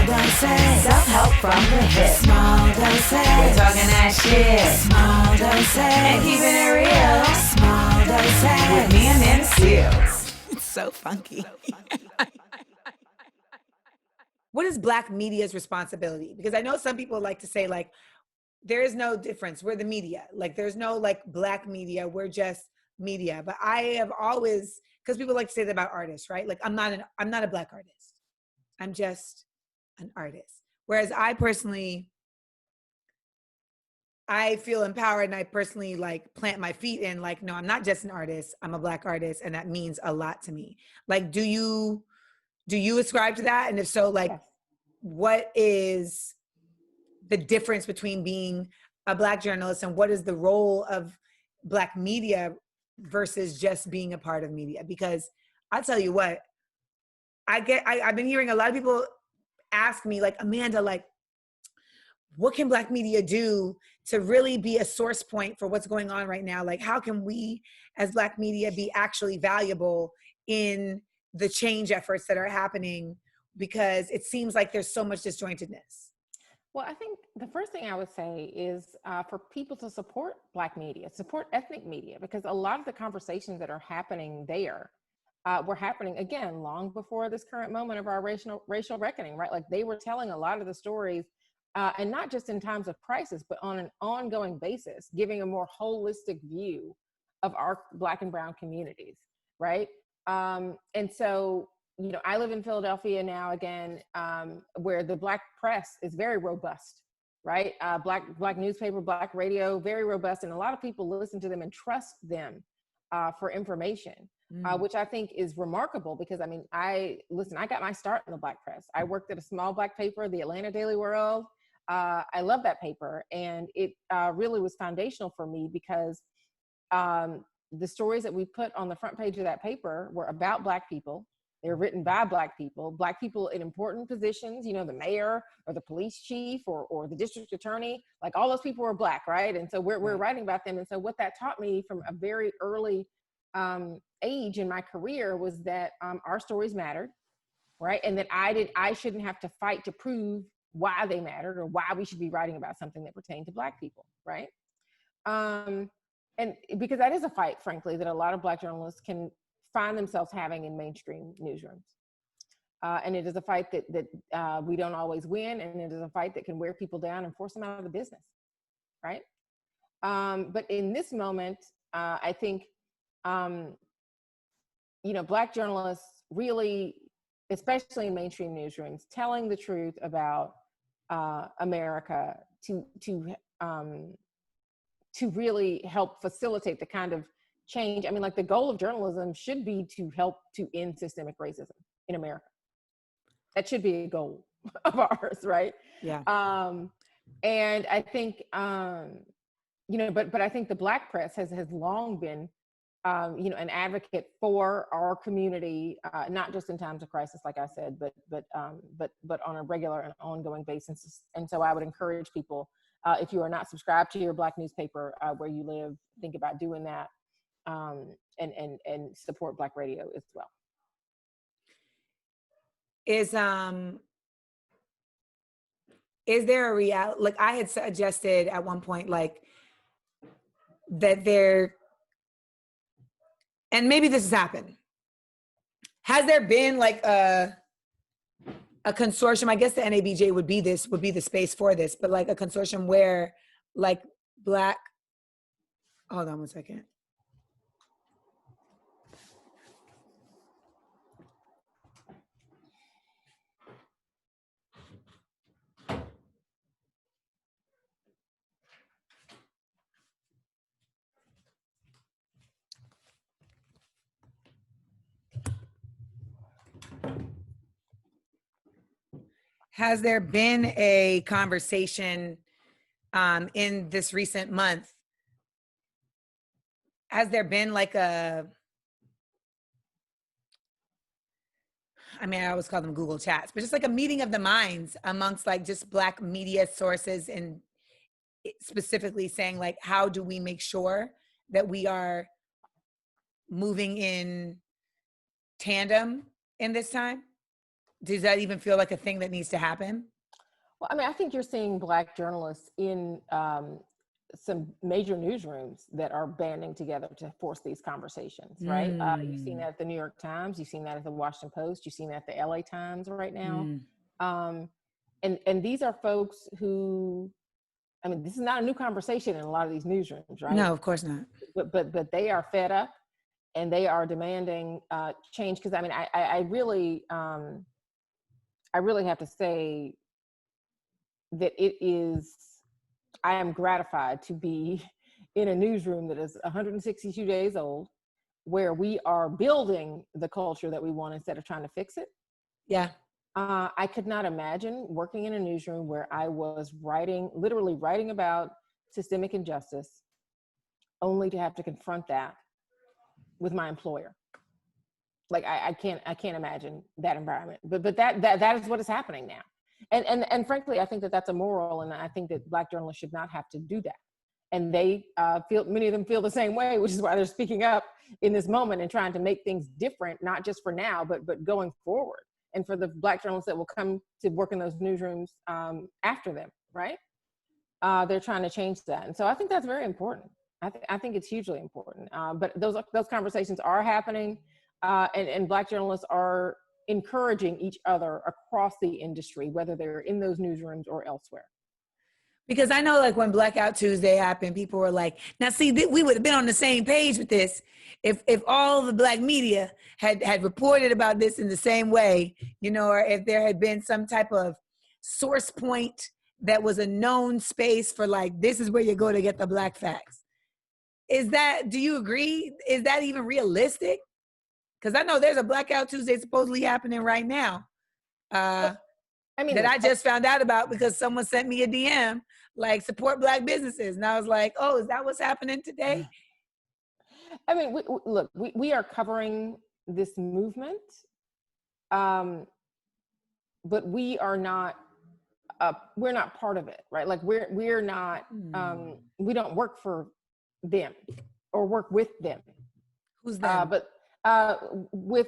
doses. Self-help from the hip. Small doses. We're talking that shit. Small doses. And keeping it real. Small doses. With me and them seals. It's so funky. What is Black media's responsibility? Because I know some people like to say, like, there is no difference. We're the media. Like, there's no, like, Black media. We're just media. But I have always, because people like to say that about artists, right? Like, I'm not a Black artist. I'm just an artist. Whereas I personally, I feel empowered, and I personally, like, plant my feet in, like, no, I'm not just an artist. I'm a Black artist, and that means a lot to me. Like, do you ascribe to that? And if so, like, yes. What is the difference between being a Black journalist, and what is the role of Black media versus just being a part of media? Because I'll tell you what, I've been hearing a lot of people ask me, like, Amanda, like, what can Black media do to really be a source point for what's going on right now? Like, how can we as Black media be actually valuable in the change efforts that are happening? Because it seems like there's so much disjointedness. Well, I think the first thing I would say is for people to support Black media, support ethnic media, because a lot of the conversations that are happening there were happening, again, long before this current moment of our racial reckoning, right? Like, they were telling a lot of the stories, and not just in times of crisis, but on an ongoing basis, giving a more holistic view of our Black and Brown communities, right? And so, you know, I live in Philadelphia now, again, where the Black press is very robust, right? Black newspaper, Black radio, very robust. And a lot of people listen to them and trust them for information, which I think is remarkable, because, I mean, I got my start in the Black press. I worked at a small Black paper, the Atlanta Daily World. I love that paper. And it really was foundational for me, because the stories that we put on the front page of that paper were about Black people. They were written by Black people in important positions, you know, the mayor or the police chief or the district attorney, like, all those people were Black, right? And so we're writing about them. And so what that taught me from a very early age in my career was that our stories mattered, right? And that I shouldn't have to fight to prove why they mattered or why we should be writing about something that pertained to Black people, right? And because that is a fight, frankly, that a lot of Black journalists can find themselves having in mainstream newsrooms. And it is a fight that we don't always win, and it is a fight that can wear people down and force them out of the business, right? But in this moment, I think, you know, Black journalists really, especially in mainstream newsrooms, telling the truth about America to really help facilitate the kind of change. I mean, like, the goal of journalism should be to help to end systemic racism in America. That should be a goal of ours, right? Yeah. And I think, you know, but I think the Black press has long been, you know, an advocate for our community, not just in times of crisis, like I said, but on a regular and ongoing basis. And so I would encourage people, if you are not subscribed to your Black newspaper where you live, think about doing that. And support Black radio as well. Is there a reality? Like, I had suggested at one point, like, that there, and maybe this has happened. Has there been, like, a consortium? I guess the NABJ would be the space for this, but, like, a consortium where, like, Black. Hold on one second. Has there been a conversation in this recent month? Has there been, like, I always call them Google Chats, but just like a meeting of the minds amongst, like, just Black media sources, and specifically saying, like, how do we make sure that we are moving in tandem in this time? Does that even feel like a thing that needs to happen? Well, I mean, I think you're seeing Black journalists in some major newsrooms that are banding together to force these conversations, right? You've seen that at the New York Times, you've seen that at the Washington Post, you've seen that at the LA Times right now. And these are folks who, I mean, this is not a new conversation in a lot of these newsrooms, right? No, of course not. But they are fed up and they are demanding change. Because I mean, I really have to say that I am gratified to be in a newsroom that is 162 days old, where we are building the culture that we want instead of trying to fix it. Yeah. I could not imagine working in a newsroom where I was literally writing about systemic injustice, only to have to confront that with my employer. Like I can't imagine that environment. But that is what is happening now. And frankly, I think that that's immoral, and I think that Black journalists should not have to do that. And they many of them feel the same way, which is why they're speaking up in this moment and trying to make things different, not just for now, but going forward. And for the Black journalists that will come to work in those newsrooms after them, right? They're trying to change that. And so I think that's very important. I think it's hugely important. But those conversations are happening, and Black journalists are encouraging each other across the industry, whether they're in those newsrooms or elsewhere. Because I know, like, when Blackout Tuesday happened, people were like, now see, we would have been on the same page with this if all the Black media had reported about this in the same way, you know, or if there had been some type of source point that was a known space for, like, this is where you go to get the Black facts. Do you agree? Is that even realistic? Because I know there's a Blackout Tuesday supposedly happening right now. I just found out about because someone sent me a DM, like, support Black businesses. And I was like, oh, is that what's happening today? I mean, we are covering this movement, but we are not, we're not part of it, right? Like we're not, we don't work for them or work with them. Who's them? But with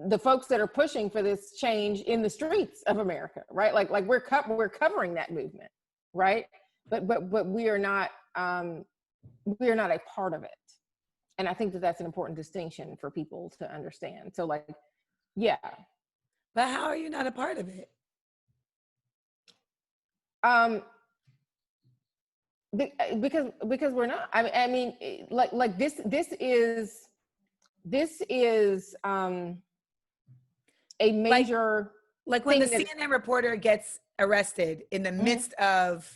the folks that are pushing for this change in the streets of America, right? Like we're covering that movement, right? But we are not a part of it, and I think that that's an important distinction for people to understand. So, like, yeah. But how are you not a part of it? Because we're not. I mean, like this is a major, like when the CNN reporter gets arrested in the midst of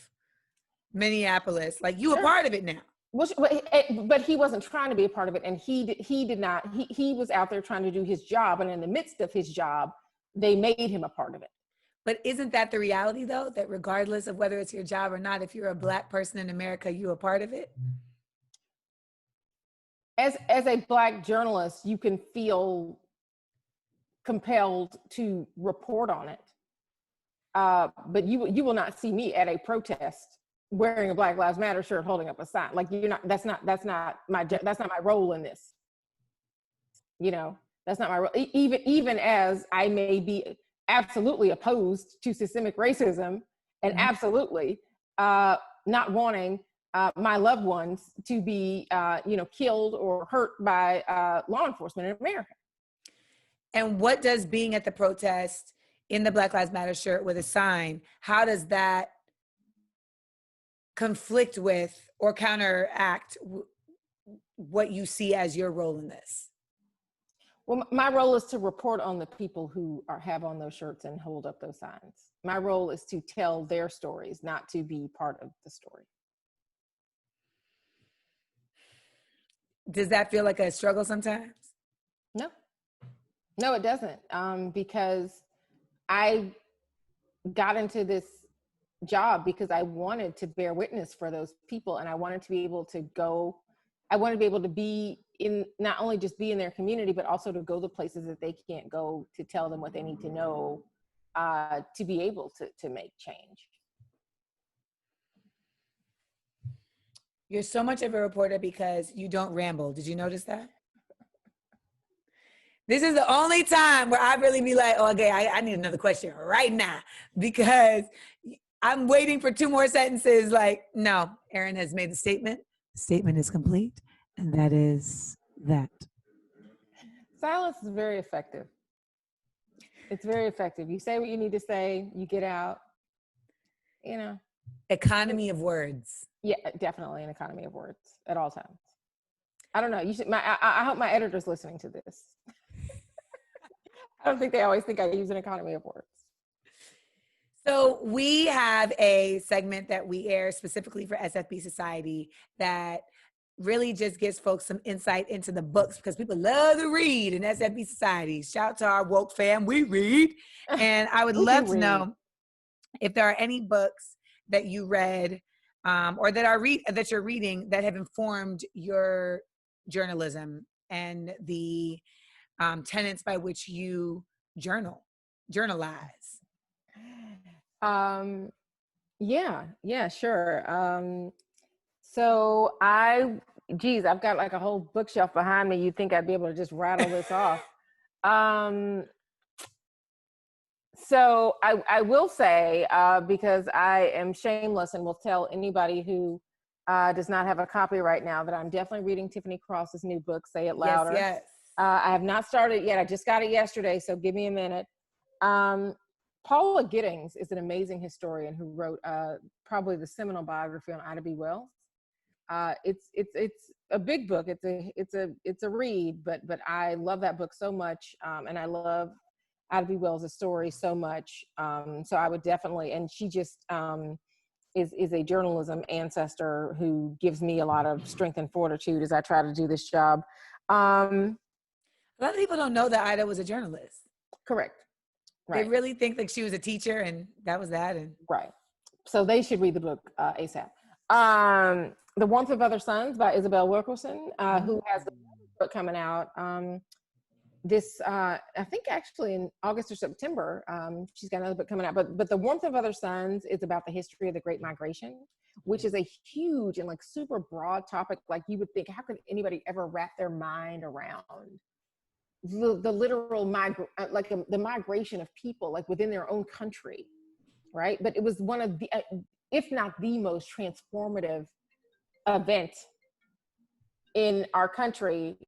Minneapolis, like, you were part of it now. But he wasn't trying to be a part of it, and he did not. He was out there trying to do his job, and in the midst of his job, they made him a part of it. But isn't that the reality, though, that regardless of whether it's your job or not, if you're a Black person in America, you're a part of it? As a Black journalist, you can feel compelled to report on it, but you will not see me at a protest wearing a Black Lives Matter shirt, holding up a sign. Like, you're not. That's not my role in this. You know, that's not my role. Even as I may be absolutely opposed to systemic racism and absolutely not wanting my loved ones to be killed or hurt by law enforcement in America. And what does being at the protest in the Black Lives Matter shirt with a sign, how does that conflict with or counteract what you see as your role in this? Well, my role is to report on the people who have on those shirts and hold up those signs. My role is to tell their stories, not to be part of the story. Does that feel like a struggle sometimes? No, it doesn't. Because I got into this job because I wanted to bear witness for those people, and I wanted to be able to go. I wanted to be able to be in, not only just be in their community, but also to go to places that they can't go, to tell them what they need to know to be able to make change. You're so much of a reporter because you don't ramble. Did you notice that? This is the only time where I really be like, oh, okay, I need another question right now because I'm waiting for 2 more sentences. Like, no, Errin has made the statement. The statement is complete. And that is that. Silence is very effective. It's very effective. You say what you need to say, you get out, you know. Economy of words. Yeah, definitely an economy of words at all times. I don't know. You should. I hope my editor's listening to this. I don't think they always think I use an economy of words. So we have a segment that we air specifically for SFB Society that really just gives folks some insight into the books because people love to read in SFB Society. Shout out to our woke fam, we read. And I would love to know if there are any books that you read or that you're reading that have informed your journalism and the tenets by which you journalize. Yeah, sure. So I've got like a whole bookshelf behind me. You'd think I'd be able to just rattle this off. So I will say, because I am shameless and will tell anybody who does not have a copy right now that I'm definitely reading Tiffany Cross's new book, Say It Louder. Yes. I have not started yet. I just got it yesterday, so give me a minute. Paula Giddings is an amazing historian who wrote probably the seminal biography on Ida B. Wells. It's a big book. It's a read, but I love that book so much, and I love Ida B. Wells' story so much. So I would definitely, and she just is a journalism ancestor who gives me a lot of strength and fortitude as I try to do this job. A lot of people don't know that Ida was a journalist. Correct. Right. They really think like she was a teacher and that was that. And right. So they should read the book ASAP. The Warmth of Other Suns by Isabel Wilkerson, who has the book coming out this, I think actually in August or September. She's got another book coming out. But The Warmth of Other Suns is about the history of the Great Migration, which is a huge and like super broad topic. Like you would think, how could anybody ever wrap their mind around the literal the migration of people like within their own country, right? But it was one of the, if not the most transformative event in our country.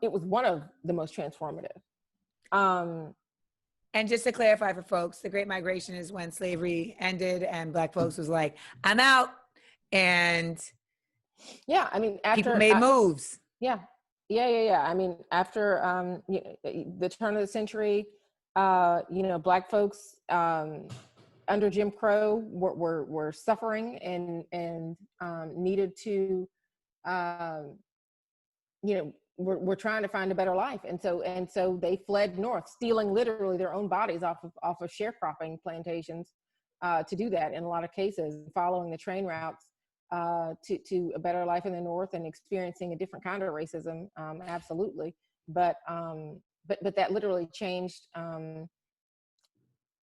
It was one of the most transformative. And just to clarify for folks, the Great Migration is when slavery ended and Black folks was like, I'm out. And yeah, I mean, after people made moves. Yeah. I mean, after the turn of the century, Black folks under Jim Crow were suffering and needed to, we're trying to find a better life, and so they fled north, stealing literally their own bodies off of sharecropping plantations to do that in a lot of cases, following the train routes to a better life in the north and experiencing a different kind of racism, absolutely. But that literally changed the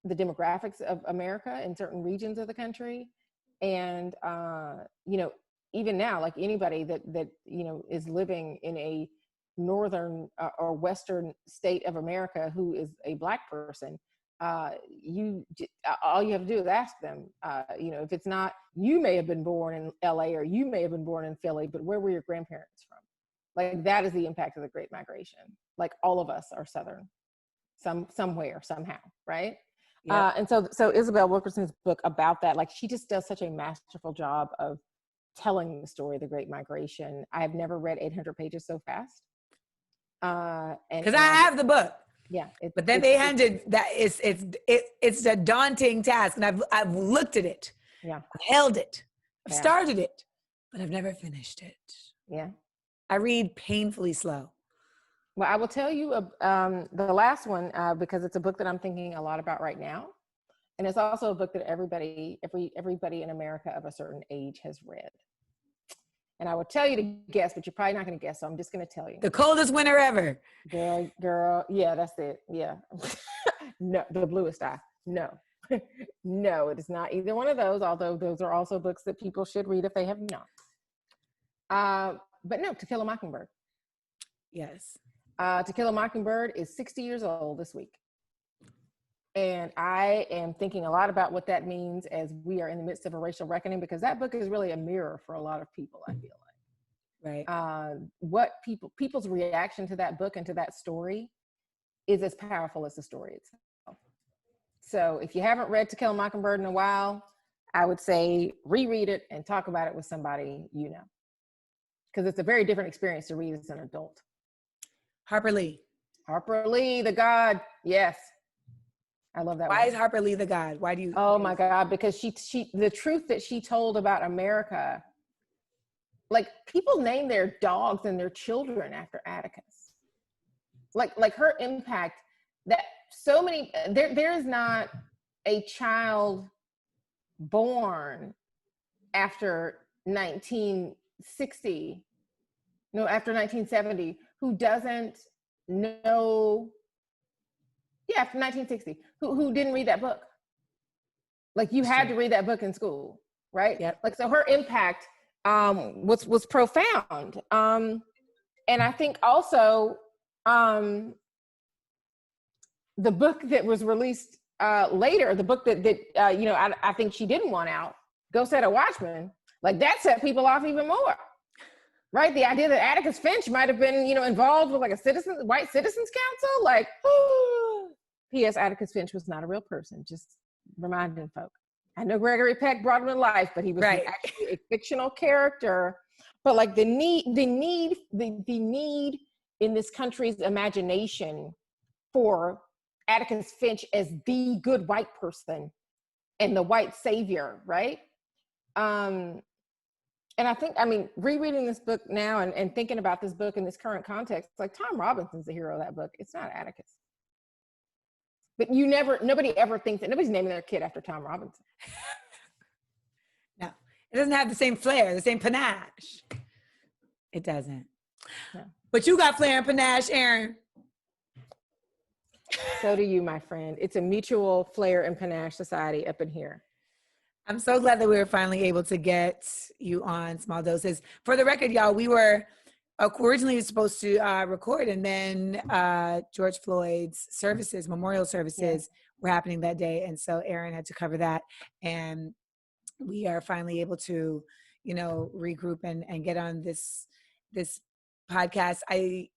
demographics of America in certain regions of the country, and even now, like anybody that is living in a northern or western state of America who is a Black person, all you have to do is ask them, if it's not, you may have been born in LA or you may have been born in Philly, but where were your grandparents from? Like that is the impact of the Great Migration. Like all of us are Southern, somewhere, somehow, right? Yep. And so Isabel Wilkerson's book about that, like she just does such a masterful job of telling the story of the Great Migration. I have never read 800 pages so fast. Because I have the book. Yeah, but then they handed that it's a daunting task, and I've looked at it. Yeah, I've held it. I've started it, but I've never finished it. Yeah, I read painfully slow. Well, I will tell you the last one because it's a book that I'm thinking a lot about right now, and it's also a book that everybody in America of a certain age has read. And I will tell you to guess, but you're probably not going to guess, so I'm just going to tell you. The coldest winter ever. Girl, yeah, that's it. Yeah. No, The Bluest Eye. No. No, it is not either one of those, although those are also books that people should read if they have not. But no, To Kill a Mockingbird. Yes. To Kill a Mockingbird is 60 years old this week. And I am thinking a lot about what that means as we are in the midst of a racial reckoning, because that book is really a mirror for a lot of people, I feel like. Right. What people's reaction to that book and to that story is as powerful as the story itself. So if you haven't read To Kill a Mockingbird in a while, I would say reread it and talk about it with somebody you know, because it's a very different experience to read as an adult. Harper Lee. Harper Lee, the God. Yes. I love that. Why is Harper Lee the God? Why do you? Oh my God, because she the truth that she told about America, like people name their dogs and their children after Atticus. Like her impact, that so many, there is not a child born after 1960, no, after 1970, who doesn't know, yeah, after 1960, who didn't read that book. Like you had to read that book in school, right? Yep. Like, so her impact was profound. And I think also the book that was released later, the book that you know, I think she didn't want out, Go Set a Watchman, like that set people off even more, right? The idea that Atticus Finch might have been, you know, involved with like a white citizens council, like, P.S. Atticus Finch was not a real person, just reminding folk. I know Gregory Peck brought him to life, but he was actually a fictional character. But like the need in this country's imagination for Atticus Finch as the good white person and the white savior, right? And I think, I mean, rereading this book now and thinking about this book in this current context, like Tom Robinson's the hero of that book. It's not Atticus. But nobody ever thinks that, nobody's naming their kid after Tom Robinson. No, it doesn't have the same flair, the same panache. It doesn't. No. But you got flair and panache, Errin. So do you, my friend. It's a mutual flair and panache society up in here. I'm so glad that we were finally able to get you on Small Doses. For the record, y'all, we were originally supposed to record, and then George Floyd's memorial services were happening that day. And so Errin had to cover that. And we are finally able to, you know, regroup and get on this podcast. I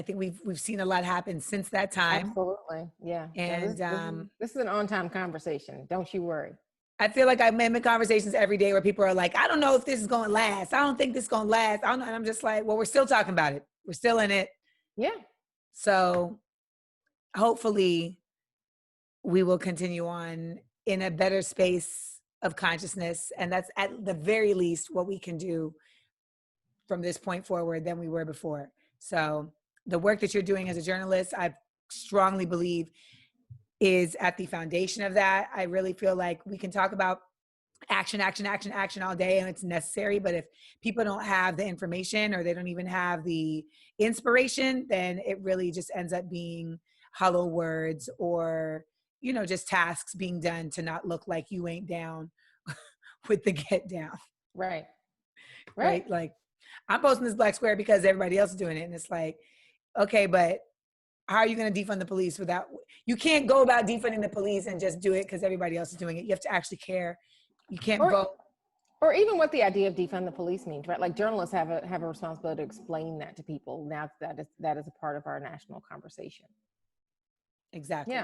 think we've seen a lot happen since that time. Absolutely. Yeah. And this is an on-time conversation. Don't you worry. I feel like I'm in conversations every day where people are like, I don't know if this is going to last. I don't think this is going to last. I don't know. And I'm just like, well, we're still talking about it. We're still in it. Yeah. So hopefully we will continue on in a better space of consciousness. And that's at the very least what we can do from this point forward than we were before. So the work that you're doing as a journalist, I strongly believe is at the foundation of that. I really feel like we can talk about action all day, and it's necessary. But if people don't have the information or they don't even have the inspiration, then it really just ends up being hollow words or, you know, just tasks being done to not look like you ain't down with the get down. Right. Like I'm posting this black square because everybody else is doing it. And it's like, okay, but how are you going to defund the police without, you can't go about defunding the police and just do it because everybody else is doing it. You have to actually care. You can't vote. Or even what the idea of defund the police means, right? Like journalists have a responsibility to explain that to people. Now that is a part of our national conversation. Exactly.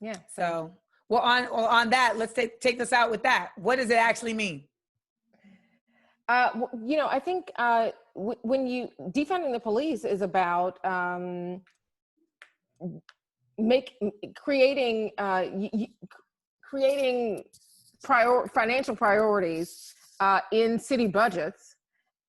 Yeah. So, well, on that, let's take this out with that. What does it actually mean? You know, I think when you defunding the police is about creating financial priorities in city budgets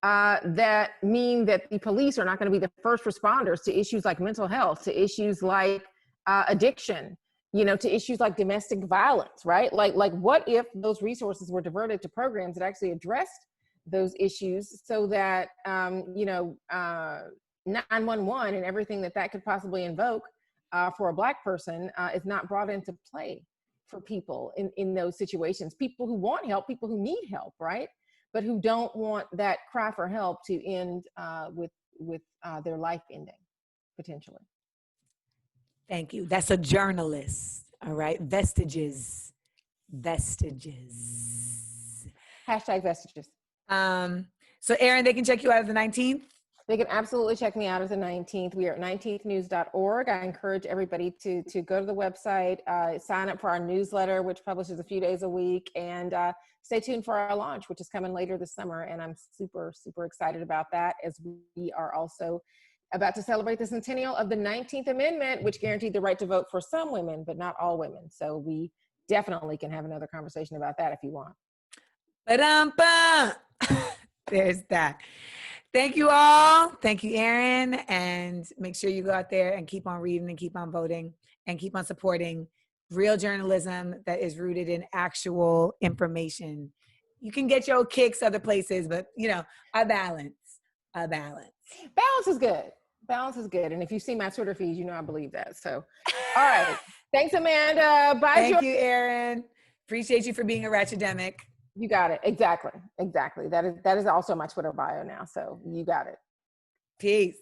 that mean that the police are not going to be the first responders to issues like mental health, to issues like addiction, you know, to issues like domestic violence, right? Like what if those resources were diverted to programs that actually addressed those issues so that, 911 and everything that could possibly invoke for a Black person is not brought into play for people in those situations. People who want help, people who need help, right? But who don't want that cry for help to end with their life ending. potentially. Thank you. That's a journalist. All right. Vestiges. Hashtag vestiges. So Errin, they can check you out at the 19th. They can absolutely check me out at the 19th. We are at 19thnews.org. I encourage everybody to go to the website, sign up for our newsletter, which publishes a few days a week, and stay tuned for our launch, which is coming later this summer. And I'm super, super excited about that, as we are also about to celebrate the centennial of the 19th Amendment, which guaranteed the right to vote for some women, but not all women. So we definitely can have another conversation about that if you want. Ba-dum-bum. There's that. Thank you all. Thank you, Errin. And make sure you go out there and keep on reading and keep on voting and keep on supporting real journalism that is rooted in actual information. You can get your kicks other places, but a balance. Balance is good. Balance is good. And if you see my Twitter feed, I believe that. So, all right. Thanks, Amanda. Bye. Thank you, Errin. Appreciate you for being a ratchetemic. You got it. Exactly. That is also my Twitter bio now. So you got it. Peace.